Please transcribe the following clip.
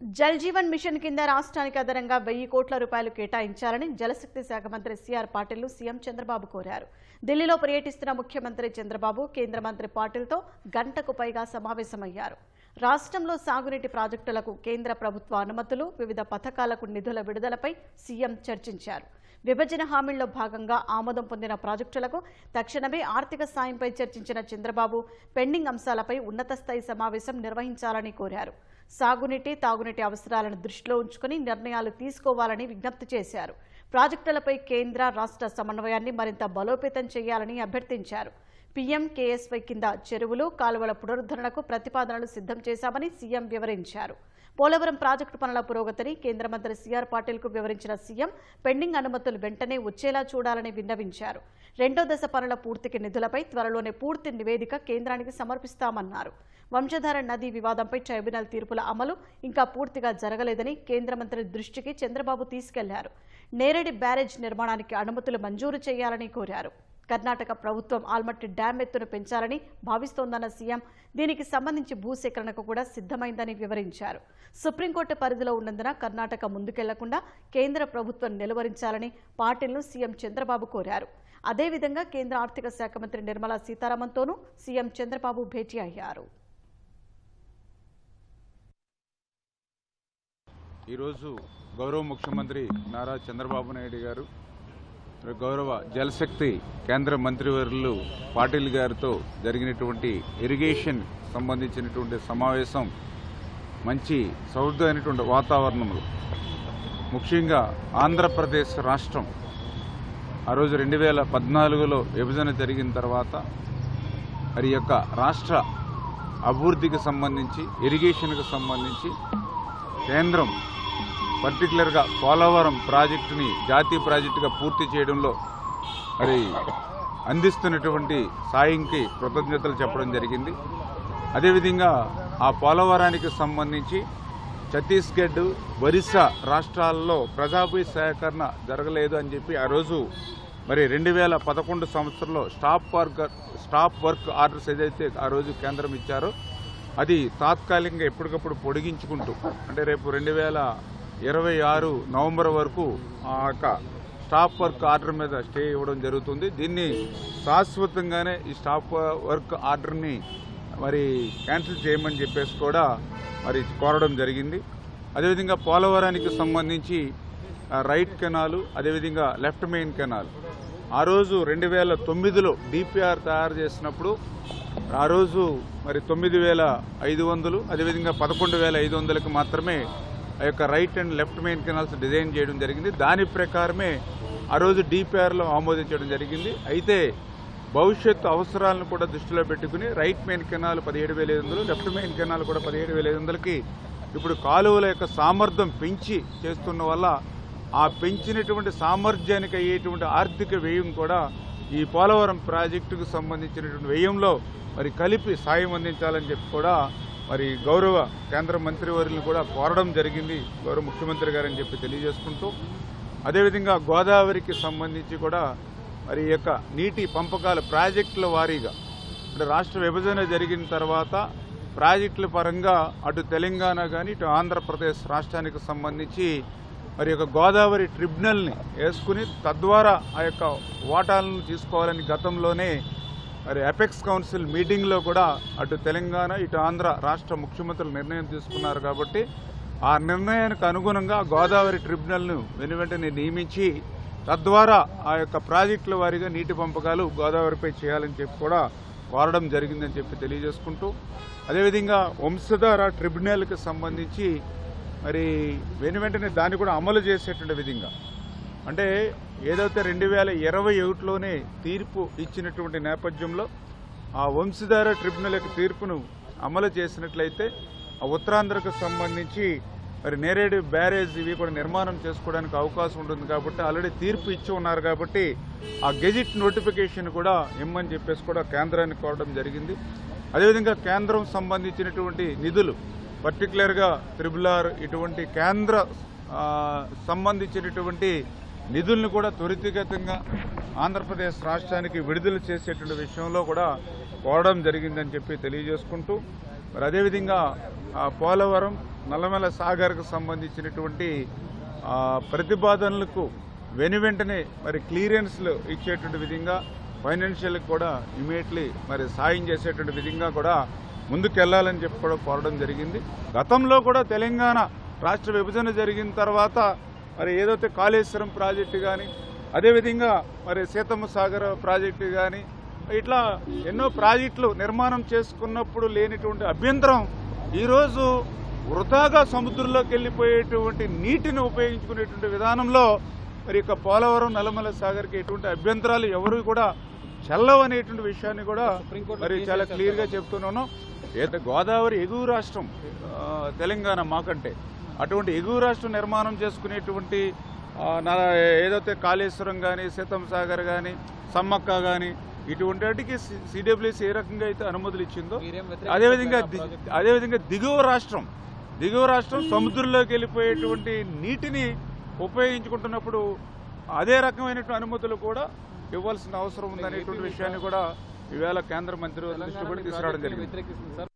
Jal Jeevan machine కింద రాష్ట్రానికి అదనంగా 1000 కోట్ల రూపాయలు కేటాయించాలని జలశక్తి శాఖ మంత్రి సిఆర్ పాటిల్ సీఎం చంద్రబాబు కోరారు. ఢిల్లీలో పర్యటిస్తున్న ముఖ్యమంత్రి చంద్రబాబు కేంద్ర మంత్రి పాటిల్తో గంటకు పైగా సమావేశమయ్యారు. రాష్ట్రంలో సాగునీటి ప్రాజెక్టులకు కేంద్ర ప్రభుత్వ అనుమతులు, వివిధ పథకాలకు నిధుల విడుదలపై సీఎం చర్చించారు. విభజన హామీల్లో భాగంగా ఆమోదం పొందిన ప్రాజెక్టులకు తక్షణమే ఆర్థిక సాయంపై చర్చించిన చంద్రబాబు పెండింగ్ అంశాలపై ఉన్నత స్థాయి సమావేశం నిర్వహించాలని కోరారు. సాగునీటి, తాగునీటి అవసరాలను దృష్టిలో ఉంచుకుని నిర్ణయాలు తీసుకోవాలని విజ్ఞప్తి చేశారు. ప్రాజెక్టులపై కేంద్ర, రాష్ట్ర సమన్వయాన్ని మరింత బలోపేతం చేయాలని అభ్యర్థించారు. పీఎంకేఎస్వై కింద చెరువులు, కాలువల పునరుద్ధరణకు ప్రతిపాదనలు సిద్ధం చేశామని సీఎం వివరించారు. పోలవరం ప్రాజెక్టు పనుల పురోగతిని కేంద్ర మంత్రి సిఆర్ పాటిల్కు వివరించిన సీఎం పెండింగ్ అనుమతులు వెంటనే వచ్చేలా చూడాలని విన్నవించారు. రెండో దశ పనుల పూర్తికి నిధులపై త్వరలోనే పూర్తి నివేదిక కేంద్రానికి సమర్పిస్తామన్నారు. వంశధార నదీ వివాదంపై ట్రైబ్యునల్ తీర్పుల అమలు ఇంకా పూర్తిగా జరగలేదని కేంద్ర మంత్రి దృష్టికి చంద్రబాబు తీసుకెళ్లారు. నేరేడి బ్యారేజ్ నిర్మాణానికి అనుమతులు మంజూరు చేయాలని కోరారు. కర్ణాటక ప్రభుత్వం ఆల్మట్టి డ్యాం ఎత్తును పెంచాలని భావిస్తోందన్న సీఎం దీనికి సంబంధించి భూసేకరణకు కూడా సిద్ధమైందని వివరించారు. సుప్రీంకోర్టు పరిధిలో ఉన్నందున కర్ణాటక ముందుకెళ్లకుండా కేంద్ర ప్రభుత్వం నిలువరించాలని పాటిల్ను సీఎం చంద్రబాబు కోరారు. అదేవిధంగా కేంద్ర ఆర్థిక శాఖ మంత్రి నిర్మలా సీతారామన్తోనూ సీఎం చంద్రబాబు భేటీ అయ్యారు. ఈరోజు గౌరవ ముఖ్యమంత్రి నారా చంద్రబాబు నాయుడు గారు, గౌరవ జలశక్తి కేంద్ర మంత్రివర్యులు పాటిల్ గారితో జరిగినటువంటి ఇరిగేషన్ సంబంధించినటువంటి సమావేశం మంచి సౌహృదమైనటువంటి వాతావరణంలో, ముఖ్యంగా ఆంధ్రప్రదేశ్ రాష్ట్రం ఆ రోజు 2014లో విభజన జరిగిన తర్వాత మరి యొక్క రాష్ట్ర అభివృద్ధికి సంబంధించి, ఇరిగేషన్కి సంబంధించి కేంద్రం పర్టికులర్గా పోలవరం ప్రాజెక్టుని జాతీయ ప్రాజెక్టుగా పూర్తి చేయడంలో మరి అందిస్తున్నటువంటి సాయంకి కృతజ్ఞతలు చెప్పడం జరిగింది. అదేవిధంగా ఆ పోలవరానికి సంబంధించి ఛత్తీస్గఢ్, ఒరిస్సా రాష్ట్రాల్లో ప్రజాభూ సేకరణ జరగలేదు అని చెప్పి ఆ రోజు మరి 2011 సంవత్సరంలో స్టాప్ వర్క్ ఆర్డర్స్ ఏదైతే ఆ రోజు కేంద్రం ఇచ్చారో అది తాత్కాలికంగా ఎప్పటికప్పుడు పొడిగించుకుంటూ, అంటే రేపు 2026 నవంబర్ వరకు ఆ యొక్క స్టాప్ వర్క్ ఆర్డర్ మీద స్టే ఇవ్వడం జరుగుతుంది. దీన్ని శాశ్వతంగానే ఈ స్టాప్ వర్క్ ఆర్డర్ని మరి క్యాన్సిల్ చేయమని చెప్పేసి కూడా మరి కోరడం జరిగింది. అదేవిధంగా పోలవరానికి సంబంధించి రైట్ కెనాలు, అదేవిధంగా లెఫ్ట్ మెయిన్ కెనాల్ ఆ రోజు 2009లో డిపిఆర్ తయారు చేసినప్పుడు ఆ రోజు మరి 9,500, అదేవిధంగా 11,500కి మాత్రమే ఆ యొక్క right and left main canals design చేయడం జరిగింది. దాని ప్రకారమే ఆ రోజు డిపిఆర్లో ఆమోదించడం జరిగింది. అయితే భవిష్యత్తు అవసరాలను కూడా దృష్టిలో పెట్టుకుని right main canal 17,500, left main canal కూడా 17,500కి ఇప్పుడు కాలువల యొక్క సామర్థ్యం పెంచి చేస్తున్న వల్ల ఆ పెంచినటువంటి సామర్థ్యానికి అయ్యేటువంటి ఆర్థిక వ్యయం కూడా ఈ పోలవరం ప్రాజెక్టుకు సంబంధించినటువంటి వ్యయంలో మరి కలిపి సాయం అందించాలని చెప్పి కూడా మరి గౌరవ కేంద్ర మంత్రివర్యులను కూడా కోరడం జరిగింది గౌరవ ముఖ్యమంత్రి గారని చెప్పి తెలియజేసుకుంటూ, అదేవిధంగా గోదావరికి సంబంధించి కూడా మరి యొక్క నీటి పంపకాల ప్రాజెక్టుల వారీగా, అంటే రాష్ట్ర విభజన జరిగిన తర్వాత ప్రాజెక్టుల పరంగా అటు తెలంగాణ కానీ ఇటు ఆంధ్రప్రదేశ్ రాష్ట్రానికి సంబంధించి మరి యొక్క గోదావరి ట్రిబ్యునల్ని వేసుకుని తద్వారా ఆ యొక్క వాటాలను తీసుకోవాలని గతంలోనే మరి అపెక్స్ కౌన్సిల్ మీటింగ్లో కూడా అటు తెలంగాణ ఇటు ఆంధ్ర రాష్ట్ర ముఖ్యమంత్రులు నిర్ణయం తీసుకున్నారు. కాబట్టి ఆ నిర్ణయానికి అనుగుణంగా గోదావరి ట్రిబ్యునల్ను వెనువెంటనే నియమించి తద్వారా ఆ యొక్క ప్రాజెక్టుల వారీగా నీటి పంపకాలు గోదావరిపై చేయాలని చెప్పి కూడా కోరడం జరిగిందని చెప్పి తెలియజేసుకుంటూ, అదేవిధంగా వంశధార ట్రిబ్యునల్కి సంబంధించి మరి వెనువెంటనే దాన్ని కూడా అమలు చేసేటువంటి విధంగా, అంటే ఏదైతే 2021లోనే తీర్పు ఇచ్చినటువంటి నేపథ్యంలో ఆ వంశధార ట్రిబ్యునల్ యొక్క తీర్పును అమలు చేసినట్లయితే ఆ ఉత్తరాంధ్రకు సంబంధించి మరి నేరేడు బ్యారేజ్ ఇవి కూడా నిర్మాణం చేసుకోవడానికి అవకాశం ఉంటుంది. కాబట్టి ఆల్రెడీ తీర్పు ఇచ్చి ఉన్నారు కాబట్టి ఆ గెజిట్ నోటిఫికేషన్ కూడా ఇమ్మని చెప్పేసి కూడా కేంద్రాన్ని కోరడం జరిగింది. అదేవిధంగా కేంద్రం సంబంధించినటువంటి నిధులు, పర్టికులర్గా RRR ఇటువంటి కేంద్ర సంబంధించినటువంటి నిధులను కూడా త్వరితగతంగా ఆంధ్రప్రదేశ్ రాష్ట్రానికి విడుదల చేసేటువంటి విషయంలో కూడా కోరడం జరిగిందని చెప్పి తెలియజేసుకుంటూ, మరి అదేవిధంగా పోలవరం నల్లమల సాగర్కు సంబంధించినటువంటి ప్రతిపాదనలకు వెనువెంటనే మరి క్లియరెన్స్లు ఇచ్చేటువంటి విధంగా ఫైనాన్షియల్ కూడా ఇమీడియట్లీ మరి సాయం చేసేటువంటి విధంగా కూడా ముందుకెళ్లాలని చెప్పి కూడా కోరడం జరిగింది. గతంలో కూడా తెలంగాణ రాష్ట్ర విభజన జరిగిన తర్వాత మరి ఏదైతే కాళేశ్వరం ప్రాజెక్టు కానీ అదేవిధంగా మరి సీతమ్మ సాగర్ ప్రాజెక్టు కానీ ఇట్లా ఎన్నో ప్రాజెక్టులు నిర్మాణం చేసుకున్నప్పుడు లేనిటువంటి అభ్యంతరం ఈరోజు వృధాగా సముద్రంలోకి వెళ్ళిపోయేటువంటి నీటిని ఉపయోగించుకునేటువంటి విధానంలో మరి ఇక పోలవరం నల్లమల సాగర్కి ఎటువంటి అభ్యంతరాలు ఎవరు కూడా చెల్లవనేటువంటి విషయాన్ని కూడా మరి చాలా క్లియర్గా చెప్తున్నాను. ఏదైతే గోదావరి ఎగువ రాష్ట్రం తెలంగాణ మాకంటే అటువంటి ఎగువ రాష్ట్రం నిర్మాణం చేసుకునేటువంటి ఏదైతే కాళేశ్వరం కానీ సీతమ్మ సాగర్ కానీ సమ్మక్క కానీ ఇటువంటి వాటికి సిడబ్ల్యూసీ ఏ రకంగా అయితే అనుమతులు ఇచ్చిందో అదేవిధంగా దిగువ రాష్ట్రం సముద్రంలోకి వెళ్ళిపోయేటువంటి నీటిని ఉపయోగించుకుంటున్నప్పుడు అదే రకమైనటువంటి అనుమతులు కూడా ఇవ్వాల్సిన అవసరం ఉందనేటువంటి విషయాన్ని కూడా ఈవేళ కేంద్ర మంత్రి దృష్టి కూడా తీసుకురావడం జరిగింది.